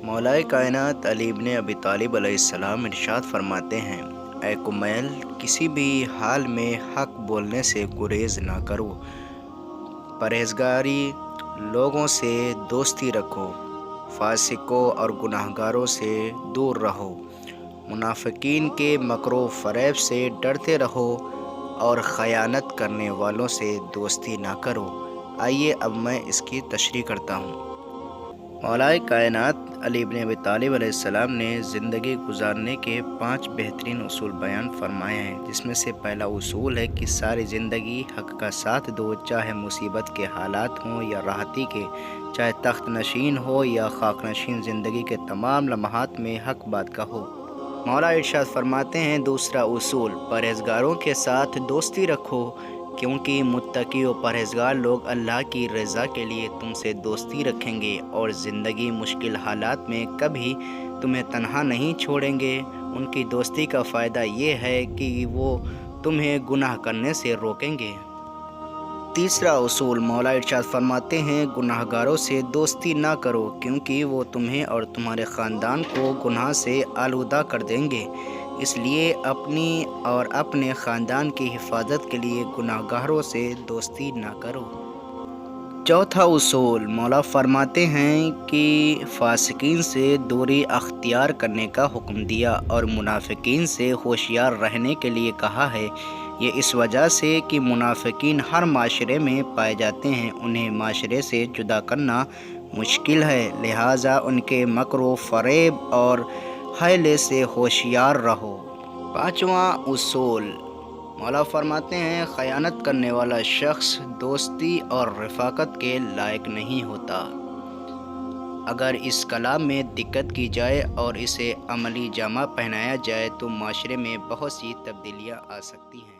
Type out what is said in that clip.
मौलाए कायनात अली इब्न अबी तालिब अलैहिस्सलाम इरशाद फरमाते हैं, ऐ कुमैल, किसी भी हाल में हक बोलने से गुरेज ना करो, परहेजगारी लोगों से दोस्ती रखो, फासिकों और गुनाहगारों से दूर रहो, मुनाफिकीन के मकरो फरेब से डरते रहो और ख़यानत करने वालों से दोस्ती ना करो। आइए अब मैं इसकी तशरीह करता हूँ। मौलाए कायनात अली इब्न अबी तालिब अलैहिस्सलाम ने ज़िंदगी गुजारने के 5 बेहतरीन उसूल बयान फरमाए हैं, जिसमें से पहला उसूल है कि सारी ज़िंदगी हक़ का साथ दो, चाहे मुसीबत के हालात हों या राहती के, चाहे तख्त नशीन हो या खाक नशीन, ज़िंदगी के तमाम लम्हात में हक़ बात का हो। मौला इरशाद फरमाते हैं, दूसरा उसूल, परहेजगारों के साथ दोस्ती रखो, क्योंकि मुत्तकी और परहेजगार लोग अल्लाह की रज़ा के लिए तुमसे दोस्ती रखेंगे और ज़िंदगी मुश्किल हालात में कभी तुम्हें तन्हा नहीं छोड़ेंगे। उनकी दोस्ती का फ़ायदा ये है कि वो तुम्हें गुनाह करने से रोकेंगे। तीसरा उसूल, मौला इरशाद फरमाते हैं, गुनाहगारों से दोस्ती ना करो, क्योंकि वो तुम्हें और तुम्हारे ख़ानदान को गुनाह से आलूदा कर देंगे। इसलिए अपनी और अपने ख़ानदान की हिफाजत के लिए गुनाहगारों से दोस्ती ना करो। चौथा उसूल, मौला फरमाते हैं कि फासिकीन से दूरी अख्तियार करने का हुक्म दिया और मुनाफिकीन से होशियार रहने के लिए कहा है। ये इस वजह से कि मुनाफिकीन हर माशरे में पाए जाते हैं, उन्हें माशरे से जुदा करना मुश्किल है, लिहाजा उनके मकरो फ़रेब और हयले से होशियार रहो। पाँचवां उसूल, मौला फरमाते हैं, ख़यानत करने वाला शख्स दोस्ती और रफ़ाकत के लायक नहीं होता। अगर इस कलाम में दिक्कत की जाए और इसे अमली जामा पहनाया जाए तो माशरे में बहुत सी तब्दीलियाँ आ सकती हैं।